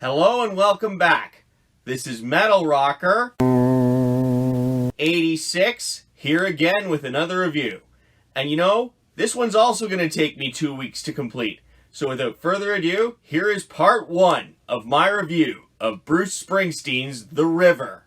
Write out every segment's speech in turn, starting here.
Hello and welcome back. This is Metal Rocker 86 here again with another review. And you know, this one's also going to take me 2 weeks to complete. So without further ado, here is part 1 of my review of Bruce Springsteen's The River.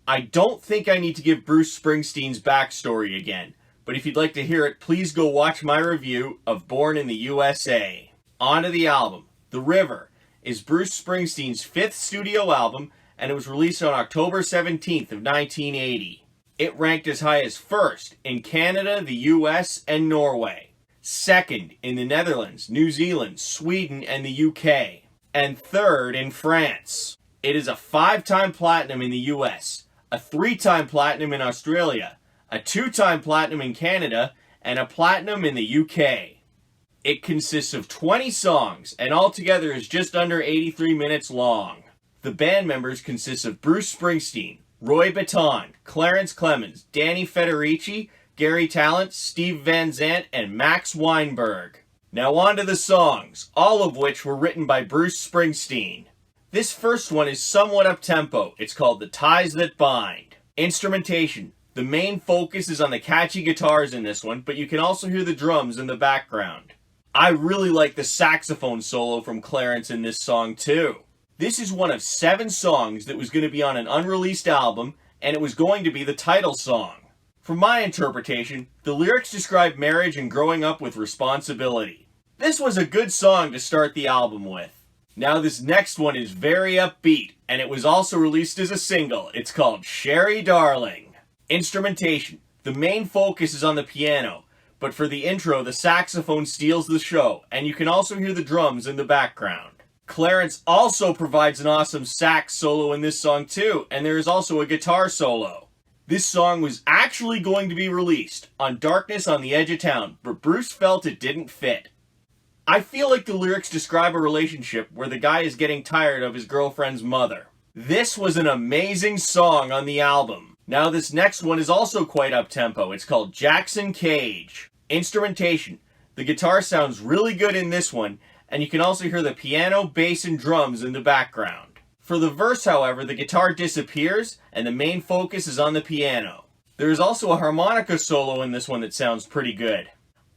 I don't think I need to give Bruce Springsteen's backstory again, but if you'd like to hear it, please go watch my review of Born in the USA. On to the album. The River is Bruce Springsteen's 5th studio album, and it was released on October 17th of 1980. It ranked as high as 1st in Canada, the US, and Norway, 2nd in the Netherlands, New Zealand, Sweden, and the UK, and 3rd in France. It is a 5-time platinum in the US, a 3-time platinum in Australia, a 2-time platinum in Canada, and a platinum in the UK. It consists of 20 songs, and altogether is just under 83 minutes long. The band members consist of Bruce Springsteen, Roy Bittan, Clarence Clemens, Danny Federici, Gary Talent, Steve Van Zandt, and Max Weinberg. Now on to the songs, all of which were written by Bruce Springsteen. This first one is somewhat up-tempo. It's called The Ties That Bind. Instrumentation. The main focus is on the catchy guitars in this one, but you can also hear the drums in the background. I really like the saxophone solo from Clarence in this song too. This is one of 7 songs that was going to be on an unreleased album, and it was going to be the title song. From my interpretation, the lyrics describe marriage and growing up with responsibility. This was a good song to start the album with. Now this next one is very upbeat, and it was also released as a single. It's called Sherry Darling. Instrumentation. The main focus is on the piano, but for the intro, the saxophone steals the show, and you can also hear the drums in the background. Clarence also provides an awesome sax solo in this song too, and there is also a guitar solo. This song was actually going to be released on Darkness on the Edge of Town, but Bruce felt it didn't fit. I feel like the lyrics describe a relationship where the guy is getting tired of his girlfriend's mother. This was an amazing song on the album. Now this next one is also quite up-tempo. It's called Jackson Cage. Instrumentation. The guitar sounds really good in this one, and you can also hear the piano, bass, and drums in the background. For the verse, however, the guitar disappears, and the main focus is on the piano. There is also a harmonica solo in this one that sounds pretty good.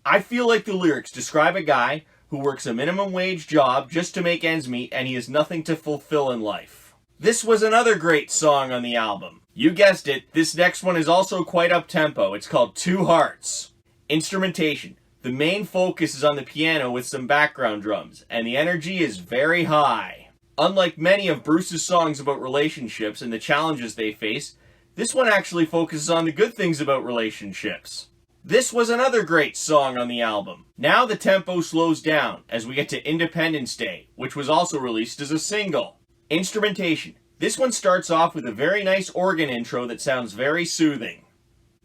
I feel like the lyrics describe a guy who works a minimum wage job just to make ends meet, and he has nothing to fulfill in life. This was another great song on the album. You guessed it, this next one is also quite up-tempo. It's called Two Hearts. Instrumentation. The main focus is on the piano with some background drums, and the energy is very high. Unlike many of Bruce's songs about relationships and the challenges they face, this one actually focuses on the good things about relationships. This was another great song on the album. Now the tempo slows down as we get to Independence Day, which was also released as a single. Instrumentation. This one starts off with a very nice organ intro that sounds very soothing.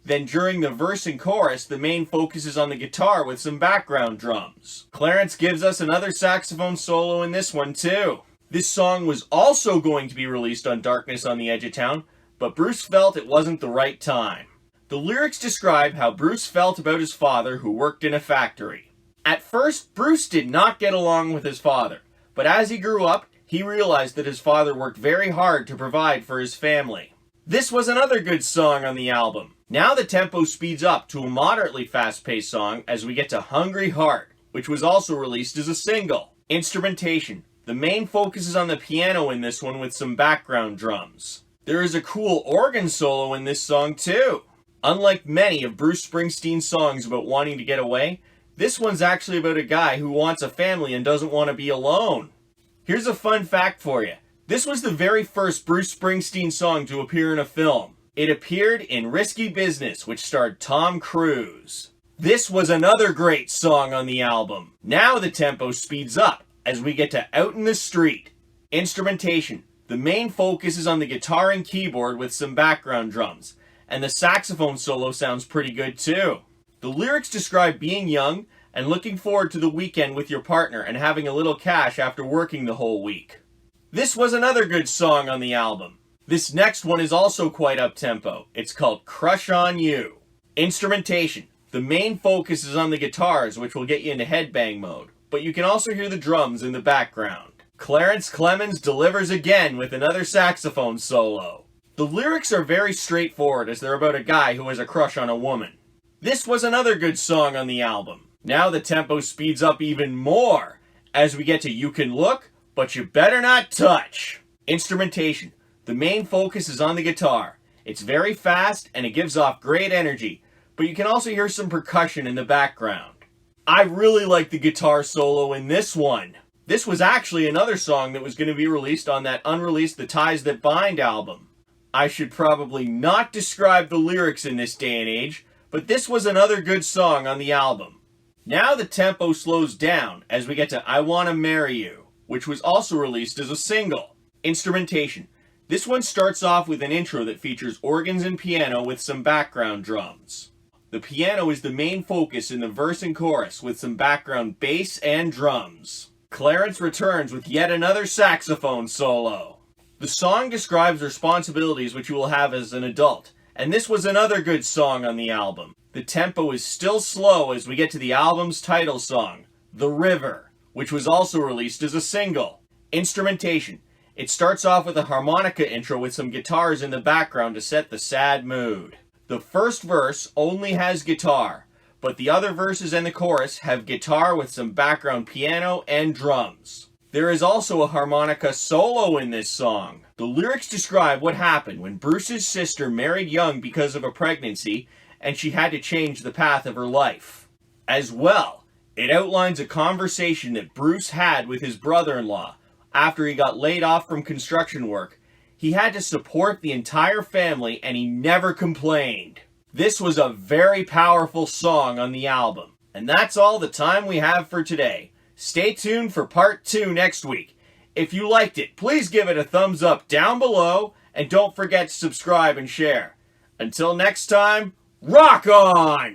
Then during the verse and chorus, the main focus is on the guitar with some background drums. Clarence gives us another saxophone solo in this one too. This song was also going to be released on Darkness on the Edge of Town, but Bruce felt it wasn't the right time. The lyrics describe how Bruce felt about his father who worked in a factory. At first, Bruce did not get along with his father, but as he grew up, he realized that his father worked very hard to provide for his family. This was another good song on the album. Now the tempo speeds up to a moderately fast-paced song as we get to Hungry Heart, which was also released as a single. Instrumentation. The main focus is on the piano in this one with some background drums. There is a cool organ solo in this song too. Unlike many of Bruce Springsteen's songs about wanting to get away, this one's actually about a guy who wants a family and doesn't want to be alone. Here's a fun fact for you. This was the very first Bruce Springsteen song to appear in a film. It appeared in Risky Business, which starred Tom Cruise. This was another great song on the album. Now the tempo speeds up as we get to Out in the Street. Instrumentation. The main focus is on the guitar and keyboard with some background drums, and the saxophone solo sounds pretty good too. The lyrics describe being young and looking forward to the weekend with your partner and having a little cash after working the whole week. This was another good song on the album. This next one is also quite up-tempo. It's called Crush on You. Instrumentation. The main focus is on the guitars, which will get you into headbang mode, but you can also hear the drums in the background. Clarence Clemens delivers again with another saxophone solo. The lyrics are very straightforward as they're about a guy who has a crush on a woman. This was another good song on the album. Now the tempo speeds up even more as we get to You Can Look, But You Better Not Touch. Instrumentation. The main focus is on the guitar. It's very fast and it gives off great energy, but you can also hear some percussion in the background. I really like the guitar solo in this one. This was actually another song that was going to be released on that unreleased The Ties That Bind album. I should probably not describe the lyrics in this day and age, but this was another good song on the album. Now the tempo slows down as we get to I Wanna Marry You, which was also released as a single. Instrumentation. This one starts off with an intro that features organs and piano with some background drums. The piano is the main focus in the verse and chorus with some background bass and drums. Clarence returns with yet another saxophone solo. The song describes responsibilities which you will have as an adult, and this was another good song on the album. The tempo is still slow as we get to the album's title song, The River, which was also released as a single. Instrumentation. It starts off with a harmonica intro with some guitars in the background to set the sad mood. The first verse only has guitar, but the other verses and the chorus have guitar with some background piano and drums. There is also a harmonica solo in this song. The lyrics describe what happened when Bruce's sister married young because of a pregnancy, and she had to change the path of her life. As well, it outlines a conversation that Bruce had with his brother-in-law. After he got laid off from construction work, he had to support the entire family and he never complained. This was a very powerful song on the album. And that's all the time we have for today. Stay tuned for part 2 next week. If you liked it, please give it a thumbs up down below and don't forget to subscribe and share. Until next time, rock on!